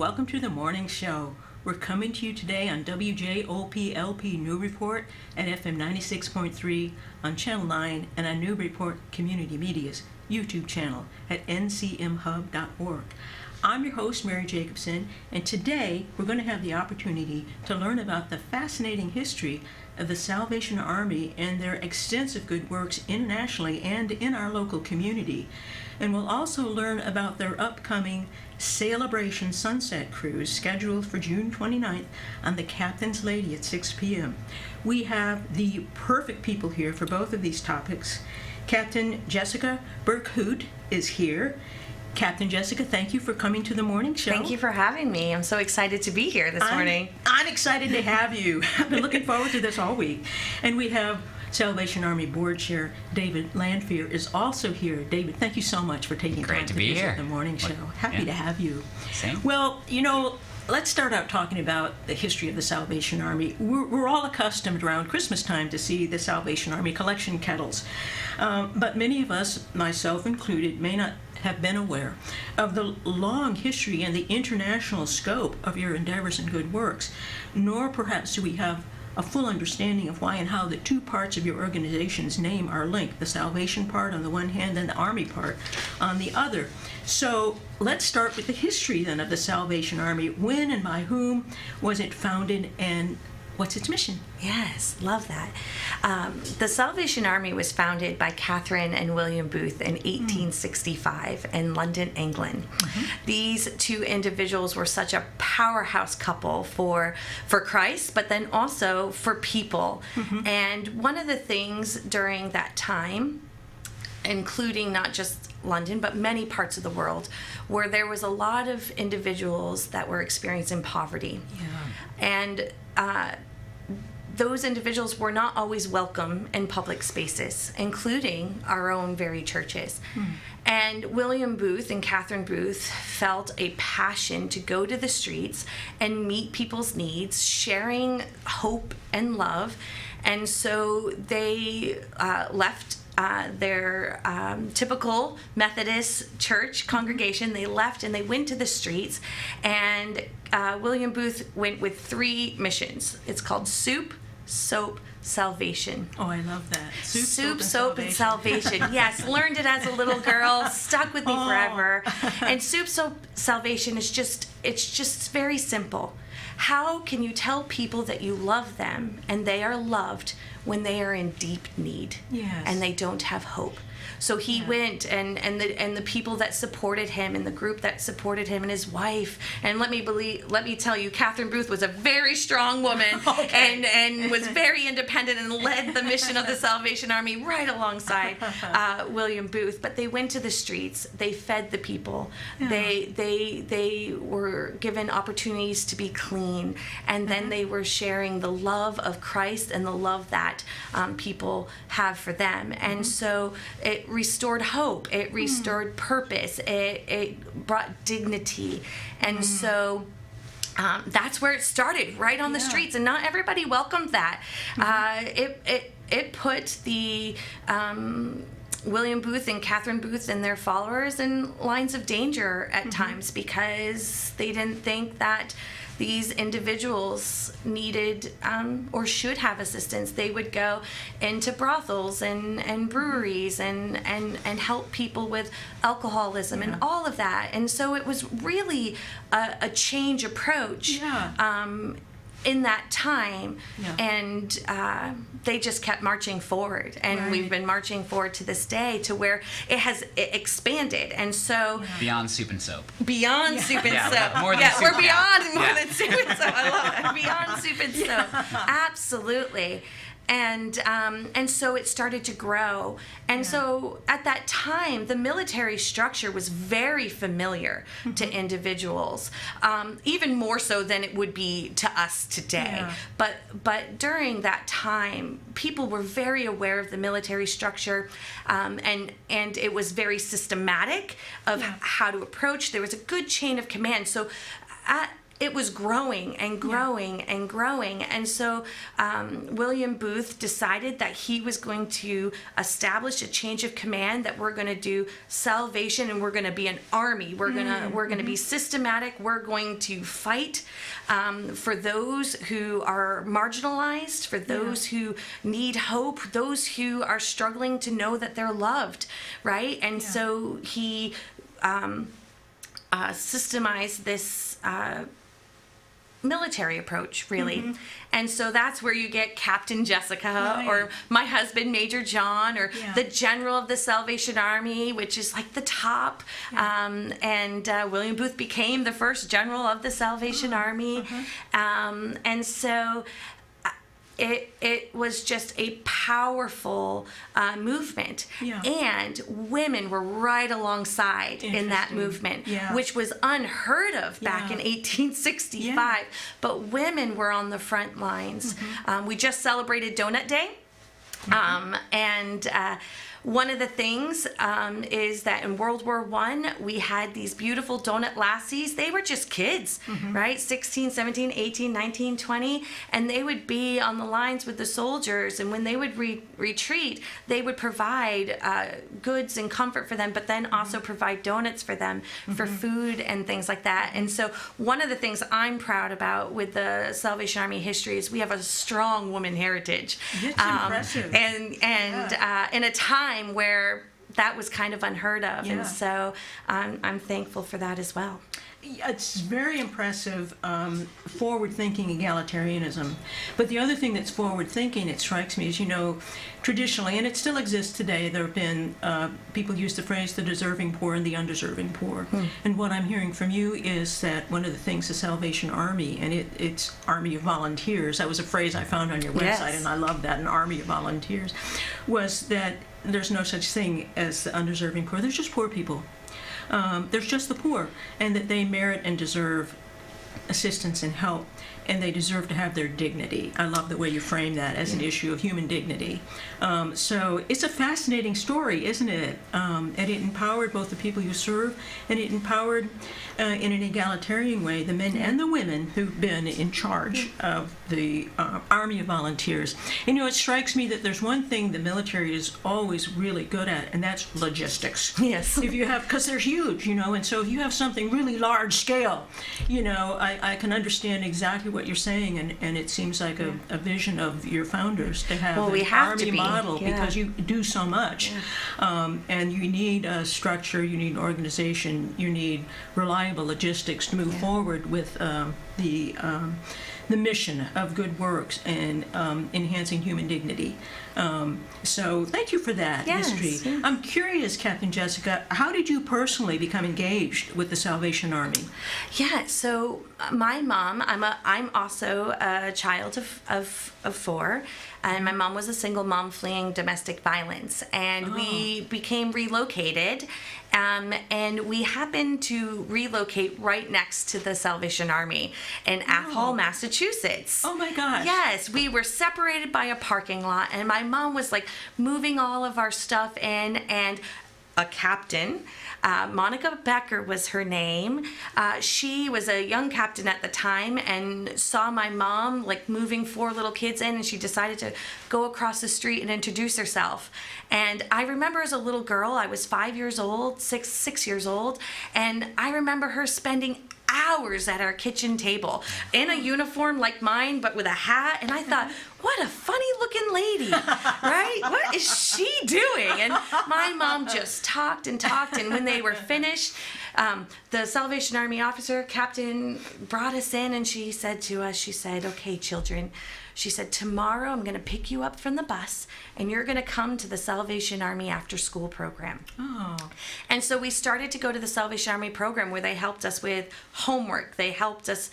welcome to the morning show. We're coming to you today on WJOP-LP New Report at FM 96.3 on Channel 9 and on New Report Community Media's YouTube channel at ncmhub.org. I'm your host, Mary Jacobsen, and today we're going to have the opportunity to learn about the fascinating history of the Salvation Army and their extensive good works internationally and in our local community. And we'll also learn about their upcoming Celebration Sunset Cruise scheduled for June 29th on the Captain's Lady at 6 p.m. We have the perfect people here for both of these topics. Captain Jessica Berkhoudt is here. Captain Jessica, thank you for coming to the morning show. Thank you for having me. I'm so excited to be here this morning. I'm excited to have you. I've been looking forward to this all week. And we have Salvation Army Board Chair David Lanphear is also here. David, thank you so much for taking time to visit the morning show. Happy to have you. Same. Well, let's start out talking about the history of the Salvation Army. We're all accustomed around Christmas time to see the Salvation Army collection kettles. But many of us, myself included, may not have been aware of the long history and the international scope of your endeavors and good works, nor perhaps do we have a full understanding of why and how the two parts of your organization's name are linked, the salvation part on the one hand and the Army part on the other. So let's start with the history then of the Salvation Army. When and by whom was it founded, and what's its mission? Yes, love that. The Salvation Army was founded by Catherine and William Booth in 1865 in London, England. These two individuals were such a powerhouse couple for Christ, but then also for people. And one of the things during that time, including not just London, but many parts of the world, where there was a lot of individuals that were experiencing poverty. And those individuals were not always welcome in public spaces, including our own very churches. And William Booth and Catherine Booth felt a passion to go to the streets and meet people's needs, sharing hope and love. And so they left their typical Methodist church congregation. They left and they went to the streets, and William Booth went with three missions. It's called Soup, Soap, Salvation. Oh, I love that. Soup, soap, and salvation. Yes, learned it as a little girl, stuck with me forever. And Soup, Soap, Salvation is just very simple. How can you tell people that you love them and they are loved when they are in deep need and they don't have hope? So he went, and the people that supported him, and the group that supported him, and his wife. And let me tell you, Catherine Booth was a very strong woman, and was very independent, and led the mission of the Salvation Army right alongside William Booth. But they went to the streets. They fed the people. They were given opportunities to be clean, and then they were sharing the love of Christ and the love that people have for them. And so it restored hope, it restored purpose, it brought dignity. And so that's where it started, right on the streets, and not everybody welcomed that. It put the William Booth and Catherine Booth and their followers in lines of danger at times, because they didn't think that these individuals needed or should have assistance. They would go into brothels and breweries and help people with alcoholism and all of that. And so it was really a change approach in that time, and they just kept marching forward, and we've been marching forward to this day, to where it has expanded. And so beyond soup and soap. Beyond soup and soap. More than soup. We're beyond more than soup and soap. I love it. Beyond soup and soap. Absolutely. And so it started to grow. And so at that time, the military structure was very familiar to individuals, even more so than it would be to us today. But during that time, people were very aware of the military structure, and it was very systematic of how to approach. There was a good chain of command. So it was growing and growing and growing. And so William Booth decided that he was going to establish a change of command, that we're going to do salvation and we're going to be an army. We're going to be systematic. We're going to fight for those who are marginalized, for those who need hope, those who are struggling to know that they're loved, right? And so he systemized this military approach, really. And so that's where you get Captain Jessica, or my husband, Major John, or the General of the Salvation Army, which is like the top. And William Booth became the first General of the Salvation Army. And so it was just a powerful movement. And women were right alongside in that movement, which was unheard of back in 1865. But women were on the front lines. We just celebrated Donut Day. And one of the things is that in World War I, we had these beautiful donut lassies. They were just kids, right? 16, 17, 18, 19, 20. And they would be on the lines with the soldiers. And when they would retreat, they would provide goods and comfort for them, but then also provide donuts for them for food and things like that. And so one of the things I'm proud about with the Salvation Army history is we have a strong woman heritage. It's impressive. And in a time where that was kind of unheard of, and so I'm thankful for that as well. It's very impressive, forward-thinking egalitarianism. But the other thing that's forward-thinking, it strikes me, is, traditionally, and it still exists today, there have been, people use the phrase, the deserving poor and the undeserving poor. And what I'm hearing from you is that one of the things the Salvation Army, and it's Army of Volunteers, that was a phrase I found on your website, and I love that, an Army of Volunteers, was that there's no such thing as the undeserving poor. There's just poor people. There's just the poor, and that they merit and deserve assistance and help, and they deserve to have their dignity. I love the way you frame that as an issue of human dignity. So it's a fascinating story, isn't it? And it empowered both the people you serve, and it empowered, in an egalitarian way, the men and the women who've been in charge of the Army of Volunteers. And, it strikes me that there's one thing the military is always really good at, and that's logistics. Yes. If you have, because they're huge, and so if you have something really large scale, I can understand exactly what you're saying, and it seems like a vision of your founders to have an army model, because you do so much. And you need a structure, you need an organization, you need reliable logistics to move forward with the mission of good works and enhancing human dignity. So thank you for that history. I'm curious, Captain Jessica, how did you personally become engaged with the Salvation Army? Yeah, so my mom, I'm also a child of four, and my mom was a single mom fleeing domestic violence, and we became relocated, and we happened to relocate right next to the Salvation Army in Athol, Massachusetts. Oh my gosh. Yes, we were separated by a parking lot, and my mom was like moving all of our stuff in, and a captain, Monica Becker was her name. She was a young captain at the time and saw my mom like moving 4 little kids in, and she decided to go across the street and introduce herself. And I remember as a little girl, I was 5 years old, six years old, and I remember her spending hours at our kitchen table in a uniform like mine, but with a hat. And I thought, what a funny looking lady, right? What is she doing? And my mom just talked and talked. And when they were finished, the Salvation Army officer, captain, brought us in, and she said to us, she said, okay, children, she said, tomorrow I'm going to pick you up from the bus, and you're going to come to the Salvation Army after school program. Oh. And so we started to go to the Salvation Army program, where they helped us with homework. They helped us,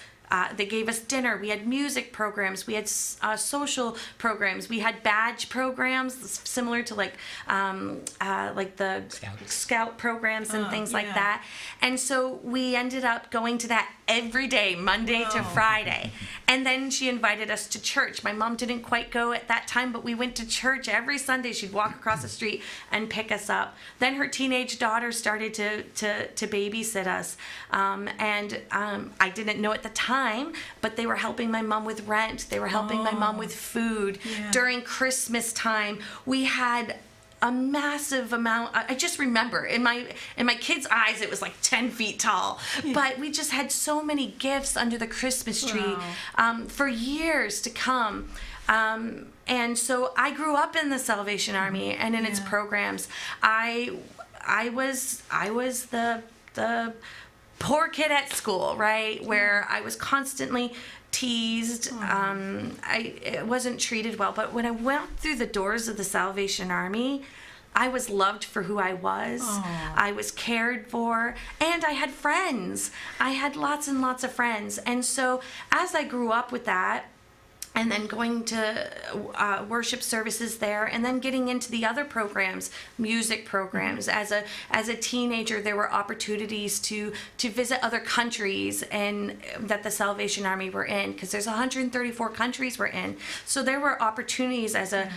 they gave us dinner. We had music programs. We had social programs. We had badge programs similar to like the Scout programs and things like that. And so we ended up going to that every day, Monday to Friday. And then she invited us to church. My mom didn't quite go at that time, but we went to church every Sunday. She'd walk across the street and pick us up. Then her teenage daughter started to babysit us. I didn't know at the time, but they were helping my mom with rent. They were helping my mom with food. Yeah. During Christmas time, we had a massive amount. I just remember in my kids' eyes, it was like 10 feet tall. But we just had so many gifts under the Christmas tree for years to come. And so I grew up in the Salvation Army and in its programs. I was the poor kid at school, right, where I was constantly teased. I wasn't treated well. But when I went through the doors of the Salvation Army, I was loved for who I was. I was cared for, and I had friends. I had lots and lots of friends. And so as I grew up with that, and then going to worship services there, and then getting into the other programs, music programs. As a teenager, there were opportunities to visit other countries and that the Salvation Army were in, because there's 134 countries we're in. So there were opportunities as a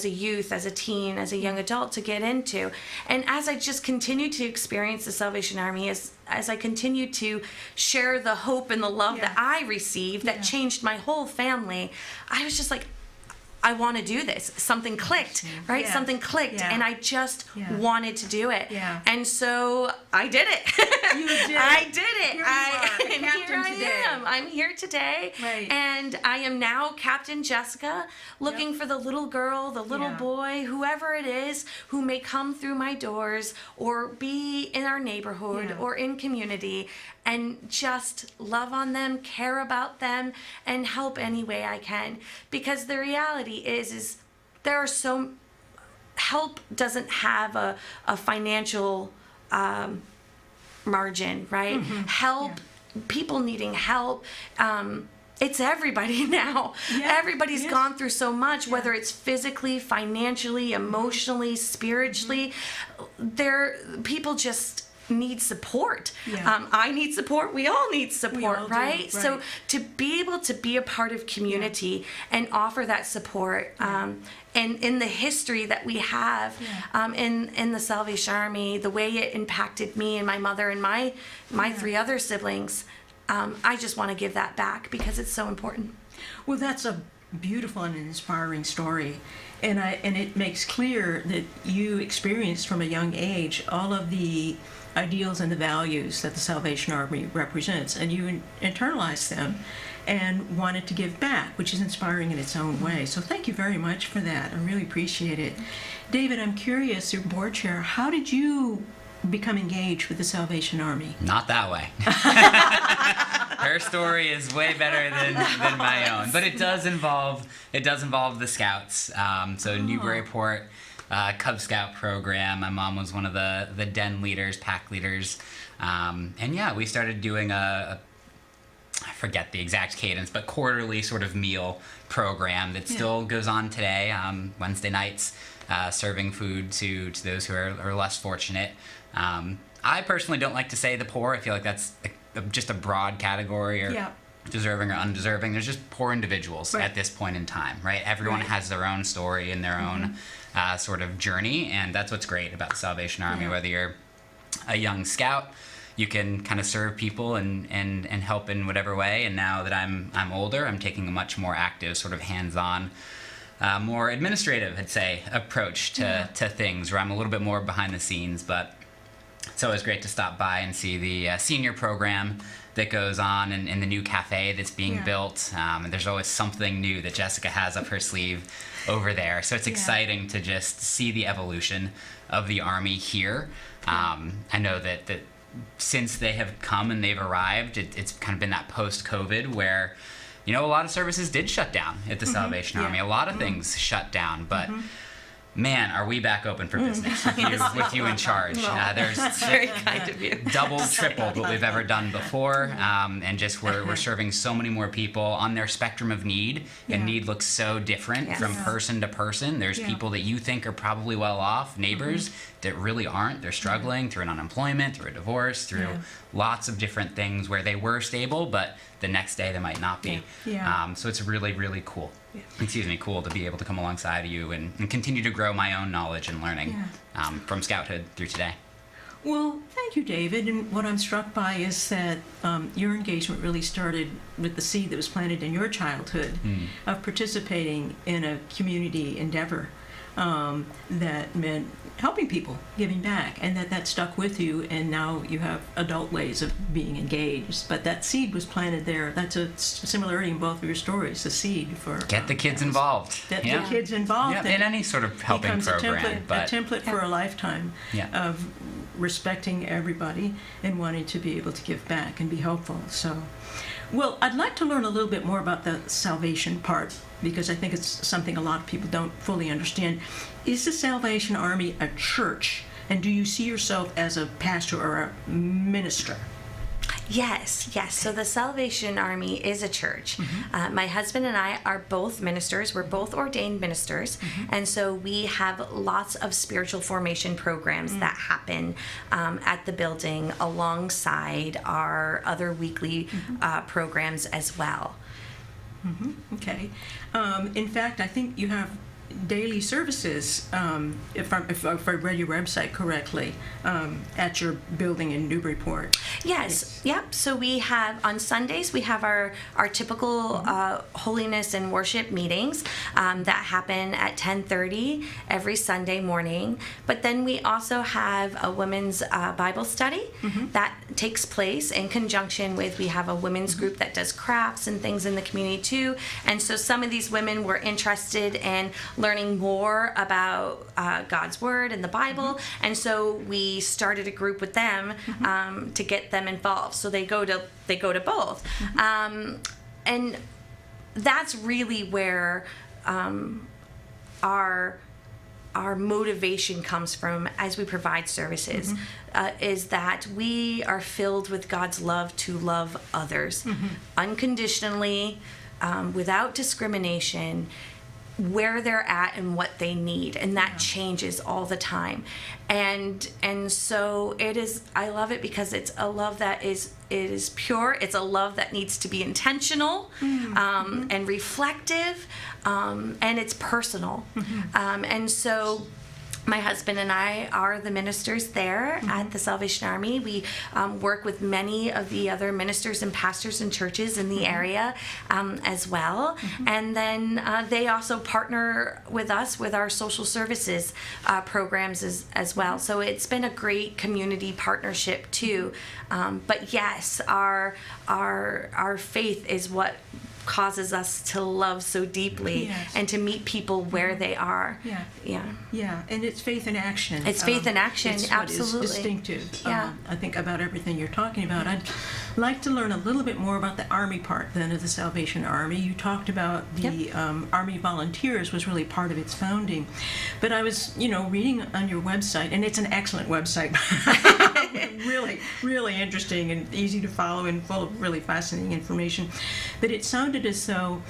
youth, as a teen, as a young adult to get into. And as I just continued to experience the Salvation Army, as I continued to share the hope and the love that I received that changed my whole family, I was just like, I want to do this. Something clicked, right? Something clicked, and I just wanted to do it. And so I did it. You did. I did it. Here you are, and Captain here today. I am. I'm here today, and I am now Captain Jessica, looking for the little girl, the little boy, whoever it is who may come through my doors or be in our neighborhood or in community, and just love on them, care about them, and help any way I can. Because the reality is there are help doesn't have a financial margin, right? Help, people needing help, it's everybody now. Everybody's gone through so much, whether it's physically, financially, emotionally, spiritually. People just need support. I need support. We all need support, right? So to be able to be a part of community and offer that support, and in the history that we have in the Salvation Army, the way it impacted me and my mother and my 3 other siblings, I just want to give that back because it's so important. Well, that's a beautiful and inspiring story. And it makes clear that you experienced from a young age all of the ideals and the values that the Salvation Army represents, and you internalized them and wanted to give back, which is inspiring in its own way. So thank you very much for that. I really appreciate it. David, I'm curious, your board chair, how did you become engaged with the Salvation Army? Not that way. Her story is way better than my own, but it does involve the Scouts. So Newburyport Cub Scout program. My mom was one of the den leaders, pack leaders, and we started doing I forget the exact cadence, but quarterly sort of meal program that still goes on today. Wednesday nights, serving food to those who are less fortunate. I personally don't like to say the poor. I feel like that's just a broad category, or deserving or undeserving. There's just poor individuals at this point in time, right? Everyone has their own story and their own sort of journey, and that's what's great about the Salvation Army. Whether you're a young scout, you can kind of serve people and help in whatever way. And now that I'm older, I'm taking a much more active, sort of hands-on, more administrative, I'd say, approach to things, where I'm a little bit more behind the scenes. But it's always great to stop by and see the senior program that goes on in the new cafe that's being built. And there's always something new that Jessica has up her sleeve over there. So it's exciting to just see the evolution of the Army here. I know that since they have come and they've arrived, it's kind of been that post-COVID where, a lot of services did shut down at the Salvation Army. A lot of things shut down, but man, are we back open for business with you in charge. There's Very kind of you. double, tripled what we've ever done before, and just we're serving so many more people on their spectrum of need, and need looks so different Yes. from person to person. There's people that you think are probably well off, neighbors that really aren't. They're struggling through an unemployment, through a divorce, through lots of different things where they were stable, but the next day they might not be. So it's really, really cool. Cool to be able to come alongside you and continue to grow my own knowledge and learning from Scouthood through today. Well, thank you, David. And what I'm struck by is that your engagement really started with the seed that was planted in your childhood of participating in a community endeavor that meant helping people, giving back, and that stuck with you, and now you have adult ways of being engaged. But that seed was planted there. That's a similarity in both of your stories, the seed for... Get the kids involved. Get the kids involved. In any sort of helping becomes program. a template for a lifetime of respecting everybody and wanting to be able to give back and be helpful. So, well, I'd like to learn a little bit more about the salvation part, because I think it's something a lot of people don't fully understand. Is the Salvation Army a church? And do you see yourself as a pastor or a minister? Yes. So the Salvation Army is a church. My husband and I are both ministers. We're both ordained ministers. And so we have lots of spiritual formation programs that happen at the building alongside our other weekly programs as well. Okay. In fact, I think you have daily services, if I read your website correctly, at your building in Newburyport. Yes. Yep. So we have, on Sundays, we have our typical holiness and worship meetings that happen at 10:30 every Sunday morning. But then we also have a women's Bible study that takes place in conjunction with, we have a women's group that does crafts and things in the community too. And so some of these women were interested in learning more about God's Word and the Bible. And so we started a group with them to get them involved. So they go to both. And that's really where our motivation comes from as we provide services, is that we are filled with God's love to love others unconditionally, without discrimination, where they're at and what they need, and that changes all the time. And so it is, I love it because it's a love that is pure. It's a love that needs to be intentional and reflective, and it's personal. And so my husband and I are the ministers there at the Salvation Army. We work with many of the other ministers and pastors and churches in the area as well. And then they also partner with us with our social services programs as well. So it's been a great community partnership too. But yes, our faith is what causes us to love so deeply and to meet people where they are. And it's faith in action. It's faith in action, it's absolutely. What is distinctive, I think, about everything you're talking about. I'd like to learn a little bit more about the Army part then of the Salvation Army. You talked about the Army Volunteers was really part of its founding. But I was, reading on your website, and it's an excellent website. Really, really interesting and easy to follow and full of really fascinating information. But it sounded as though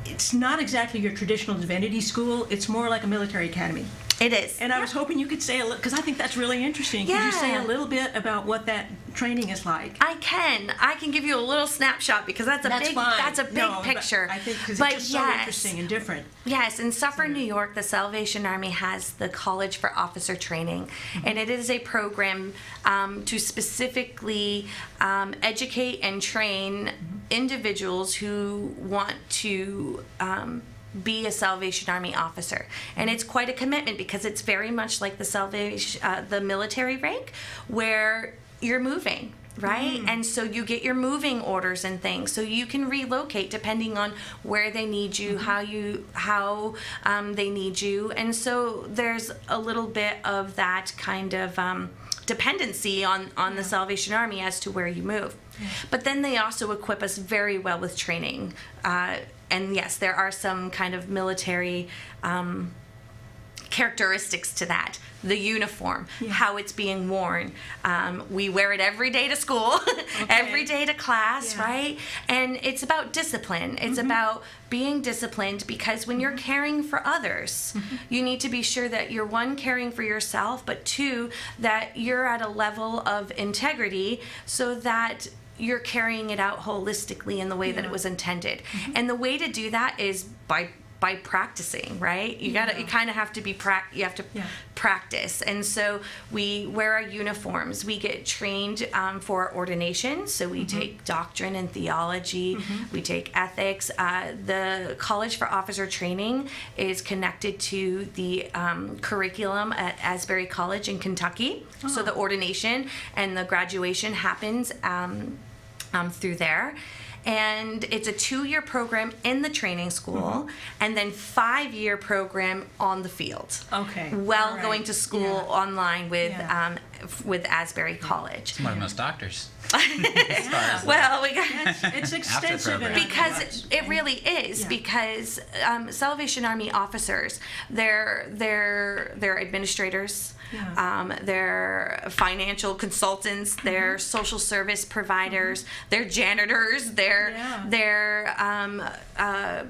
it's not exactly your traditional divinity school. It's more like a military academy. It is. And I was hoping you could say a little, because I think that's really interesting. Could you say a little bit about what that training is like? I can give you a little snapshot because that's a big picture. But I think because it's just so interesting and different. Yes, in Suffern, New York, the Salvation Army has the College for Officer Training, and it is a program to specifically educate and train individuals who want to be a Salvation Army officer. And it's quite a commitment because it's very much like the military rank where you're moving, right? And so you get your moving orders and things, so you can relocate depending on where they need you, how they need you. And so there's a little bit of that kind of dependency on the Salvation Army as to where you move. But then they also equip us very well with training. And yes, there are some kind of military characteristics to that. The uniform, Yeah. how it's being worn. We wear it every day to school, every day to class, Yeah. right? And it's about discipline. It's about being disciplined, because when you're caring for others, you need to be sure that you're, one, caring for yourself, but two, that you're at a level of integrity so that you're carrying it out holistically in the way that it was intended. And the way to do that is by practicing, right? You kind of have to practice. And so we wear our uniforms. We get trained for our ordination. So we take doctrine and theology. We take ethics. The College for Officer Training is connected to the curriculum at Asbury College in Kentucky. So the ordination and the graduation happens through there. And it's a 2-year program in the training school, and then 5-year program on the field. Okay. While All right. going to school online with Asbury College. It's more than most doctors. Well, we got It's extensive program. because it really is, because Salvation Army officers, they're administrators. They're financial consultants, they're social service providers, they're janitors, they're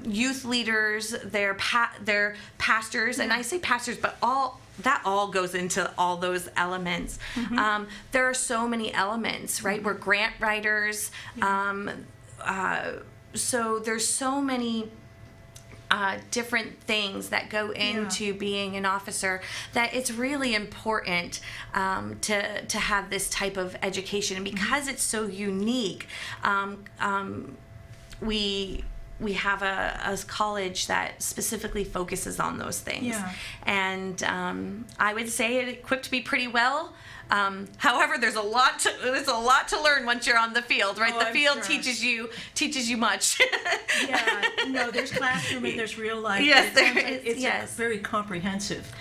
youth leaders, they're pastors, and I say pastors, but that all goes into all those elements. There are so many elements, right? We're grant writers, so there's so many different things that go into being an officer, that it's really important to have this type of education. And because it's so unique, we have a college that specifically focuses on those things. And I would say it equipped me pretty well. However, there's a lot to learn once you're on the field, right? Oh, the I'm field sure. teaches you much. No, there's classroom and there's real life. Yes, there It's is, yes. a very comprehensive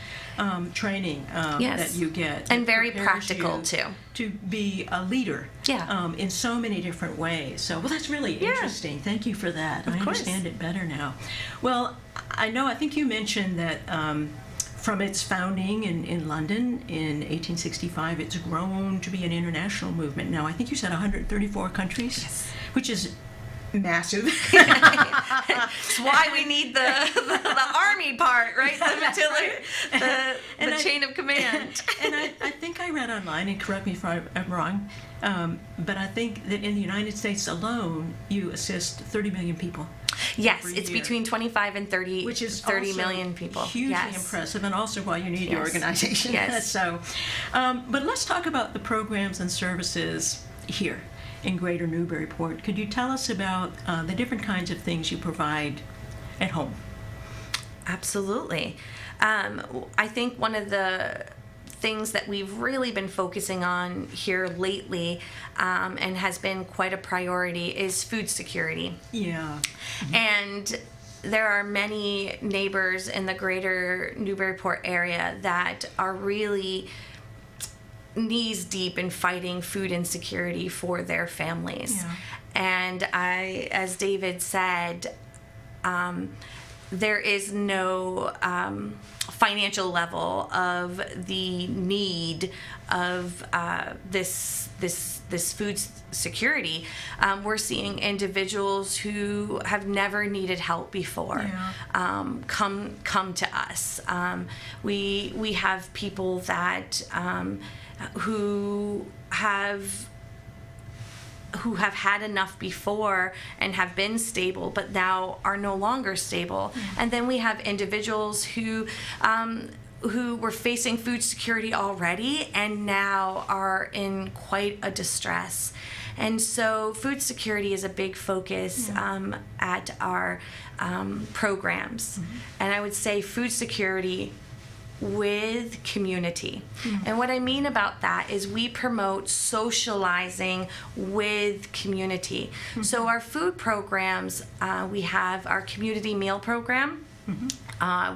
training Yes. that you get. And It very prepares practical, you too. To be a leader in so many different ways. So, well, that's really interesting. Thank you for that. I course. understand it better now. Well, I think you mentioned that from its founding in London in 1865, it's grown to be an international movement. Now, I think you said 134 countries, which is massive. That's why we need the army part, right? The chain of command. And I think I read online, and correct me if I'm wrong, but I think that in the United States alone, you assist 30 million people. Yes, every it's year. between 25 and 30, Which is 30 also million people. Hugely Yes. impressive, and also why you need your Yes. organization. Yes. So, but let's talk about the programs and services here in Greater Newburyport. Could you tell us about the different kinds of things you provide at home? Absolutely. I think one of the things that we've really been focusing on here lately, and has been quite a priority, is food security. Yeah. And there are many neighbors in the Greater Newburyport area that are really knees deep in fighting food insecurity for their families. Yeah. And as David said, there is no financial level of the need of this food security. We're seeing individuals who have never needed help before come to us. We have people that who have had enough before and have been stable, but now are no longer stable. And then we have individuals who were facing food security already and now are in quite a distress. And so food security is a big focus at our programs. And I would say food security with community. And what I mean about that is we promote socializing with community. So our food programs, we have our community meal program.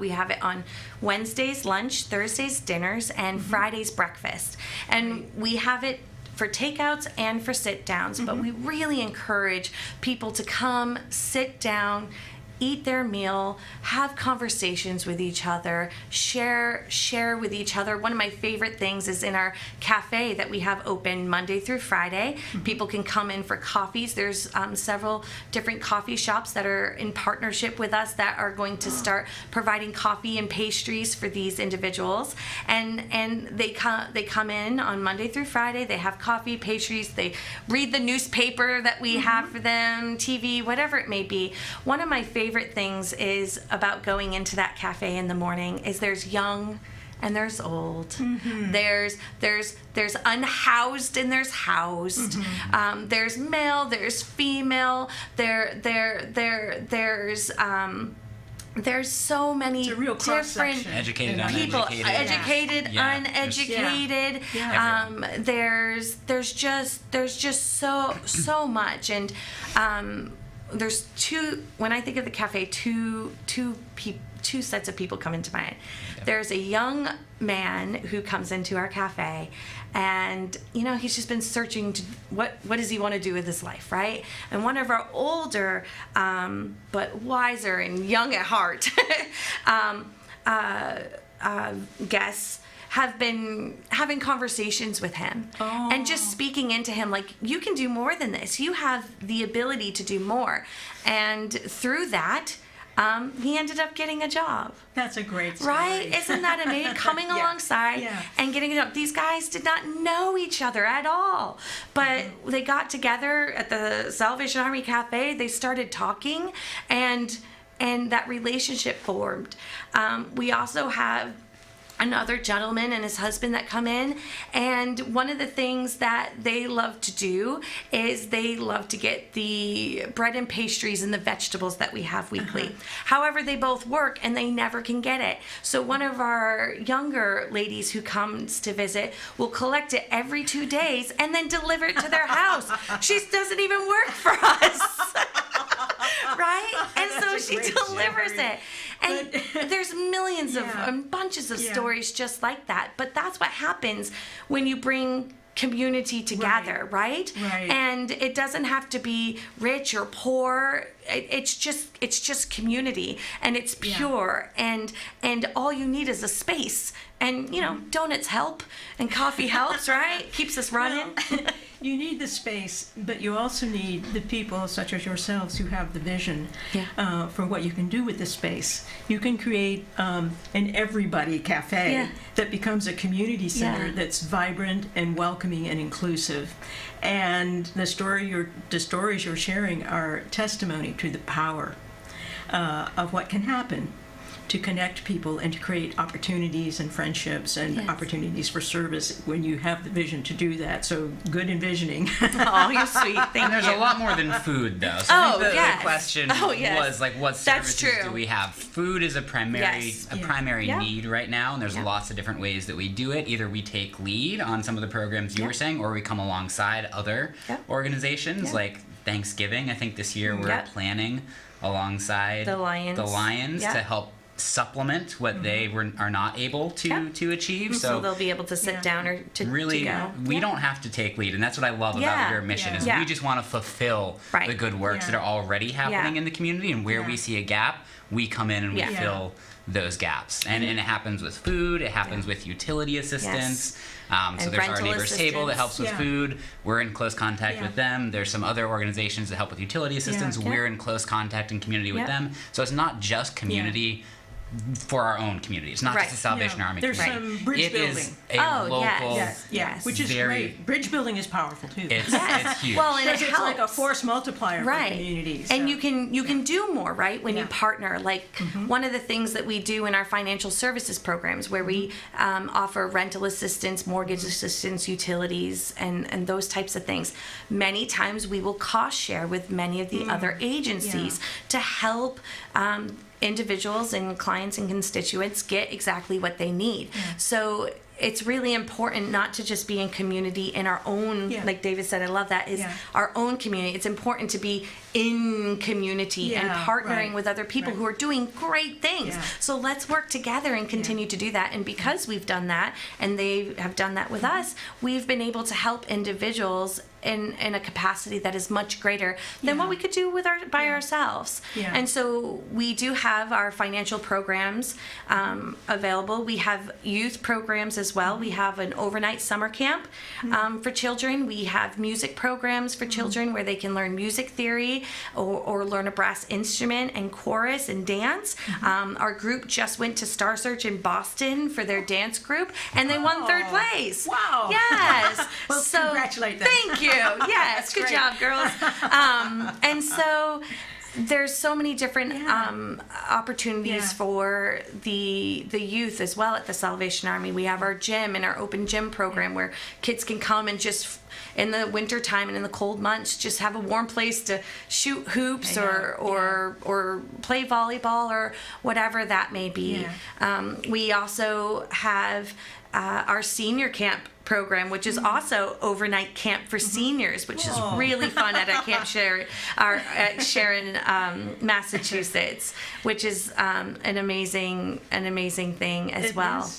We have it on Wednesdays lunch, Thursdays dinners, and Fridays breakfast. And we have it for takeouts and for sit downs, but we really encourage people to come, sit down, eat their meal, have conversations with each other, share with each other. One of my favorite things is in our cafe that we have open Monday through Friday. People can come in for coffees. There's several different coffee shops that are in partnership with us that are going to start providing coffee and pastries for these individuals. And they come in on Monday through Friday. They have coffee, pastries. They read the newspaper that we have for them, TV, whatever it may be. One of my favorite things is about going into that cafe in the morning is there's young and there's old. There's unhoused and there's housed. There's male, there's female. There's so many different educated, people, uneducated. educated, Yeah. uneducated. There's just so much, and there's two. When I think of the cafe, two sets of people come into mind. There's a young man who comes into our cafe, and he's just been searching to what does he want to do with his life, right? And one of our older but wiser and young at heart guests have been having conversations with him and just speaking into him like, you can do more than this. You have the ability to do more. And through that, he ended up getting a job. That's a great story. Right? Isn't that amazing? Coming alongside and getting a job. These guys did not know each other at all, but they got together at the Salvation Army Cafe. They started talking, and that relationship formed. We also have another gentleman and his husband that come in, and one of the things that they love to do is they love to get the bread and pastries and the vegetables that we have weekly. However, they both work and they never can get it. So one of our younger ladies who comes to visit will collect it every 2 days and then deliver it to their house. She doesn't even work for us. Right? And so she delivers it. And there's millions of bunches of stories just like that. But that's what happens when you bring community together, right? And it doesn't have to be rich or poor. It's just community, and it's pure, and all you need is a space. And donuts help, and coffee helps, right? Keeps us running. Well, you need the space, but you also need the people such as yourselves who have the vision for what you can do with the space. You can create an everybody cafe that becomes a community center that's vibrant and welcoming and inclusive. And the stories you're sharing are testimony to the power of what can happen to connect people and to create opportunities and friendships and opportunities for service when you have the vision to do that. So good envisioning. Oh, you're sweet. Thank you. And there's a lot more than food, though. So I think the question was like, what services do we have? Food is a primary need right now, and there's lots of different ways that we do it. Either we take lead on some of the programs you were saying, or we come alongside other organizations like Thanksgiving. I think this year we're planning alongside the Lions to help supplement what they are not able to achieve. So they'll be able to sit down or to go. We don't have to take lead, and that's what I love about your mission is we just want to fulfill the good works that are already happening in the community, and where we see a gap, we come in and we fill those gaps. And it happens with food, it happens with utility assistance. So there's our neighbor's table that helps with food. We're in close contact with them. There's some other organizations that help with utility assistance. We're in close contact and community with them. So it's not just community for our own community. It's not just a Salvation Army There's community. some bridge building. It is a local... Which is great. Bridge building is powerful, too. It's huge. Well, and it's like a force multiplier for communities. And you can do more, right, when you partner. Like one of the things that we do in our financial services programs where we offer rental assistance, mortgage assistance, utilities, and those types of things. Many times we will cost share with many of the other agencies to help individuals and clients and constituents get exactly what they need. So it's really important not to just be in community in our own, like David said, I love that, is our own community. It's important to be in community and partnering with other people who are doing great things. So let's work together and continue to do that. And because we've done that, and they have done that with us, we've been able to help individuals in a capacity that is much greater than what we could do by ourselves. And so we do have our financial programs available. We have youth programs as well. We have an overnight summer camp for children. We have music programs for children where they can learn music theory or learn a brass instrument and chorus and dance. Our group just went to Star Search in Boston for their dance group, and they won 3rd place. Wow. Yes. Well, so congratulate them. Thank you. Yes, good job, girls. And so there's so many different opportunities for the youth as well at the Salvation Army. We have our gym and our open gym program where kids can come and just in the winter time and in the cold months just have a warm place to shoot hoops or play volleyball or whatever that may be. We also have our senior camp program, which is also overnight camp for seniors, which is really fun at Camp Sharon, Massachusetts, which is an amazing thing as well.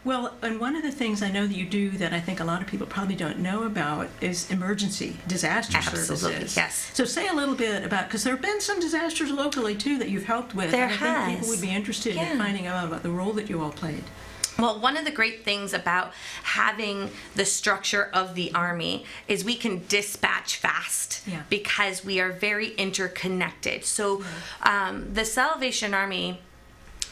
Well, and one of the things I know that you do that I think a lot of people probably don't know about is emergency disaster services. Yes. So say a little bit about, because there have been some disasters locally too that you've helped with. There and I think people has. would be interested in finding out about the role that you all played. Well, one of the great things about having the structure of the Army is we can dispatch fast because we are very interconnected. So the Salvation Army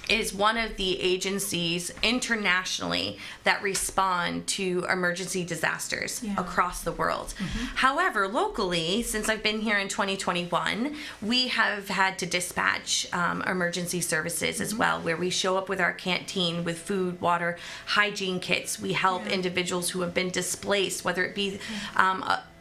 is one of the agencies internationally that respond to emergency disasters across the world. However, locally, since I've been here in 2021, we have had to dispatch emergency services as well, where we show up with our canteen with food, water, hygiene kits. We help individuals who have been displaced, whether it be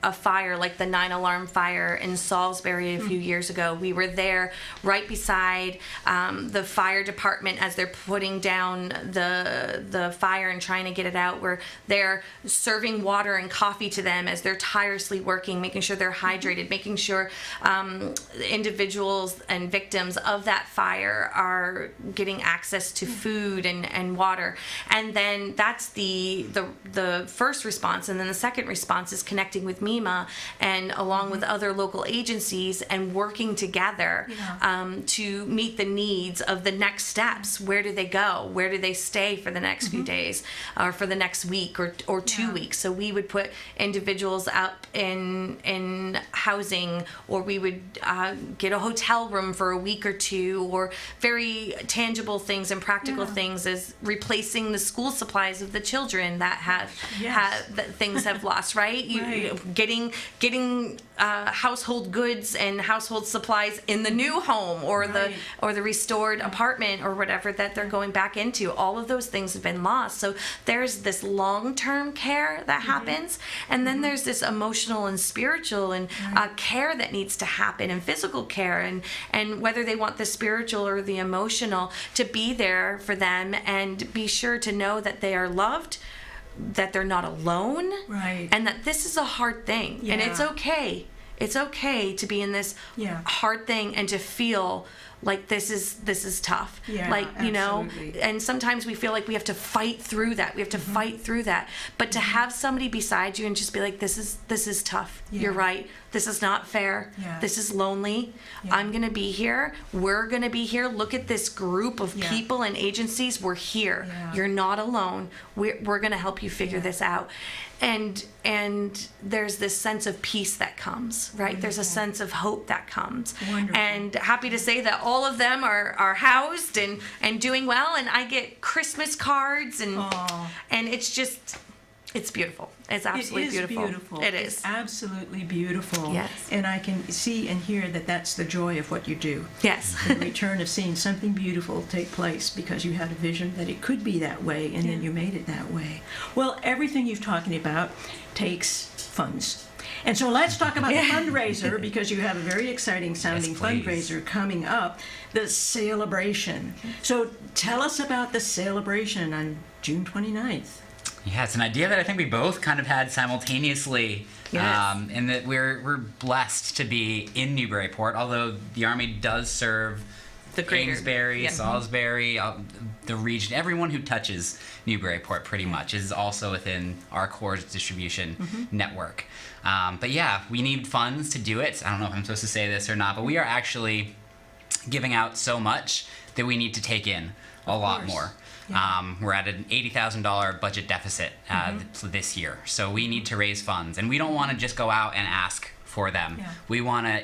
a fire like the 9-alarm fire in Salisbury a few years ago. We were there right beside the fire department as they're putting down the fire and trying to get it out. We're there serving water and coffee to them as they're tirelessly working, making sure they're hydrated, making sure individuals and victims of that fire are getting access to food and water. And then that's the first response. And then the second response is connecting with MEMA and along with other local agencies and working together to meet the needs of the next steps. Where do they go? Where do they stay for the next few days or for the next week or 2 weeks? So we would put individuals up in housing, or we would get a hotel room for a week or two, or very tangible things and practical things as replacing the school supplies of the children that that things have lost, right? Getting household goods and household supplies in the new home or the restored apartment or whatever that they're going back into. All of those things have been lost. So there's this long-term care that happens, and then there's this emotional and spiritual and care that needs to happen, and physical care, and whether they want the spiritual or the emotional, to be there for them and be sure to know that they are loved, that they're not alone, and that this is a hard thing, and it's okay. It's okay to be in this hard thing and to feel like this is tough. You know, and sometimes we feel like we have to fight through that. We have to fight through that. But to have somebody beside you and just be like, this is tough. You're right. This is not fair. This is lonely. I'm going to be here. We're going to be here. Look at this group of people and agencies. We're here. You're not alone. We're going to help you figure this out. And there's this sense of peace that comes, right? Wonderful. There's a sense of hope that comes. Wonderful. And happy to say that all of them are housed and doing well. And I get Christmas cards and it's just, it's beautiful. It's absolutely beautiful. It is. It's absolutely beautiful. Yes. And I can see and hear that that's the joy of what you do. Yes. The return of seeing something beautiful take place because you had a vision that it could be that way, and then you made it that way. Well, everything you've talking about takes funds. And so let's talk about the fundraiser, because you have a very exciting sounding fundraiser coming up, the Celebration. So tell us about the Celebration on June 29th. Yeah, it's an idea that I think we both kind of had simultaneously. Yes. In that we're blessed to be in Newburyport, although the Army does serve The greater- Amesbury, yeah. Salisbury, the region. Everyone who touches Newburyport pretty much is also within our Corps distribution network. But yeah, we need funds to do it. I don't know if I'm supposed to say this or not, but we are actually giving out so much that we need to take in a lot course. more. Yeah. We're at an $80,000 budget deficit this year, so we need to raise funds, and we don't want to just go out and ask for them. Yeah. We want to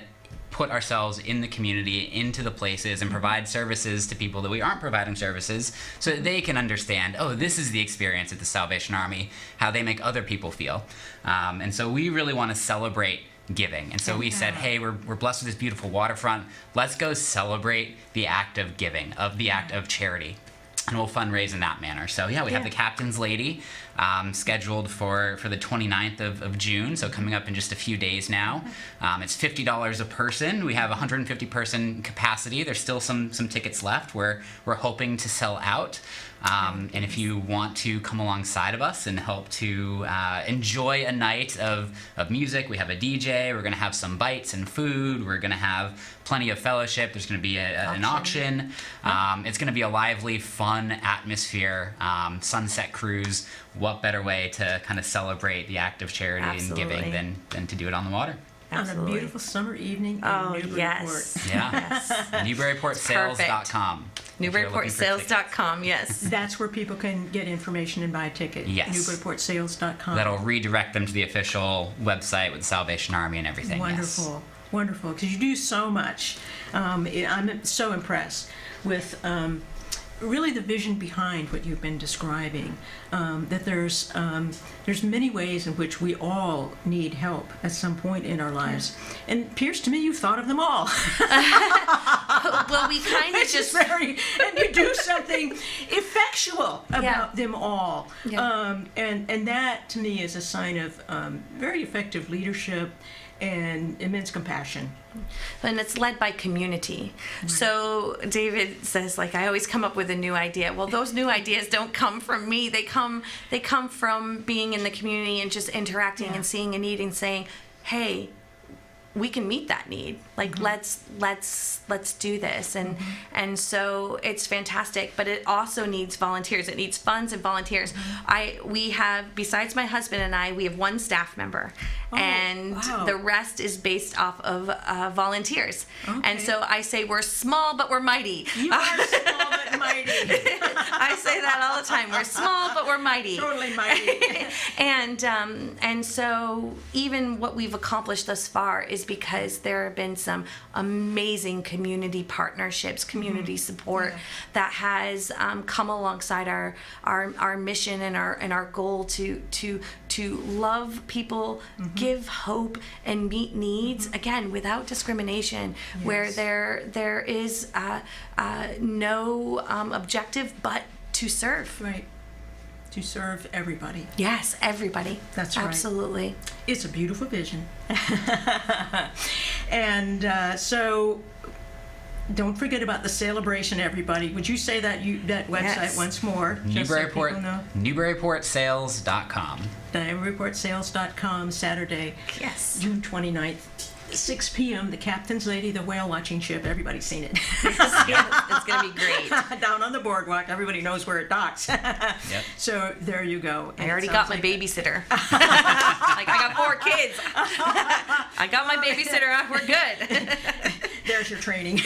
put ourselves in the community, into the places, and provide services to people that we aren't providing services, so that they can understand, oh, this is the experience at the Salvation Army, how they make other people feel. And so we really want to celebrate giving. And so we said, hey, we're blessed with this beautiful waterfront. Let's go celebrate the act of giving, of the act of charity. And we'll fundraise in that manner. So yeah, we have the Captain's Lady scheduled for the 29th of June, so coming up in just a few days now. It's $50 a person. We have 150 person capacity. There's still some tickets left. We're hoping to sell out. And if you want to come alongside of us and help to enjoy a night of music, we have a DJ, we're going to have some bites and food, we're going to have plenty of fellowship, there's going to be an auction. It's going to be a lively, fun atmosphere, sunset cruise. What better way to kind of celebrate the act of charity Absolutely. and giving than to do it on the water? On a Absolutely. beautiful summer evening in Oh, Newburyport. yes. Yeah. NewburyportSales.com. NewburyportSales.com, yes. That's where people can get information and buy a ticket. Yes. NewburyportSales.com. That'll redirect them to the official website with the Salvation Army and everything. Wonderful, Yes. wonderful, because you do so much. I'm so impressed with really the vision behind what you've been describing. That there's many ways in which we all need help at some point in our lives, and it appears to me you've thought of them all. Well, we kind of Which is just and you do something effectual about them all. Yeah. And that to me is a sign of very effective leadership and immense compassion. and it's led by community. So David says, like, I always come up with a new idea. Well, those new ideas don't come from me. They come from being in the community and just interacting and seeing a need and saying, hey, we can meet that need. Like, let's do this. And so it's fantastic, but it also needs volunteers. It needs funds and volunteers. We have, besides my husband and I, we have one staff member, and the rest is based off of volunteers. Okay. And so I say we're small, but we're mighty. You are small but mighty. I say that all the time. We're small, but we're mighty. Totally mighty. And so even what we've accomplished thus far is because there have been some amazing community partnerships, community support that has come alongside our mission and our goal to love people, give hope, and meet needs, again, without discrimination, where there is no objective but to serve. Right. To serve everybody. Yes, everybody. That's right. Absolutely. It's a beautiful vision. And so don't forget about the celebration, everybody. Would you say that website once more? just so people know? NewburyportSales.com. NewburyportSales.com, Saturday, Yes. June 29th, 6 p.m., the Captain's Lady, the whale watching ship. Everybody's seen it. It's going to be great. Down on the boardwalk. Everybody knows where it docks. Yep. So there you go. I already got my babysitter. Like, I got 4 kids. I got my babysitter. We're good. There's your training.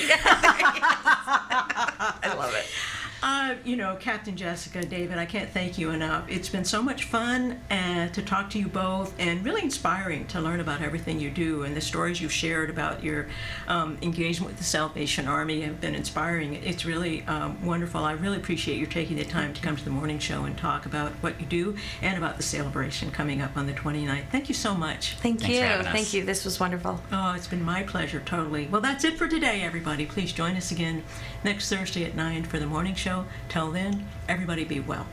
I love it. Captain Jessica, David, I can't thank you enough. It's been so much fun to talk to you both, and really inspiring to learn about everything you do, and the stories you've shared about your engagement with the Salvation Army have been inspiring. It's really wonderful. I really appreciate you taking the time to come to the morning show and talk about what you do and about the celebration coming up on the 29th. Thank you so much. Thank Thanks you. for having us. Thank you. This was wonderful. Oh, it's been my pleasure, totally. Well, that's it for today, everybody. Please join us again next Thursday at 9 for the morning show. Till then, everybody be well.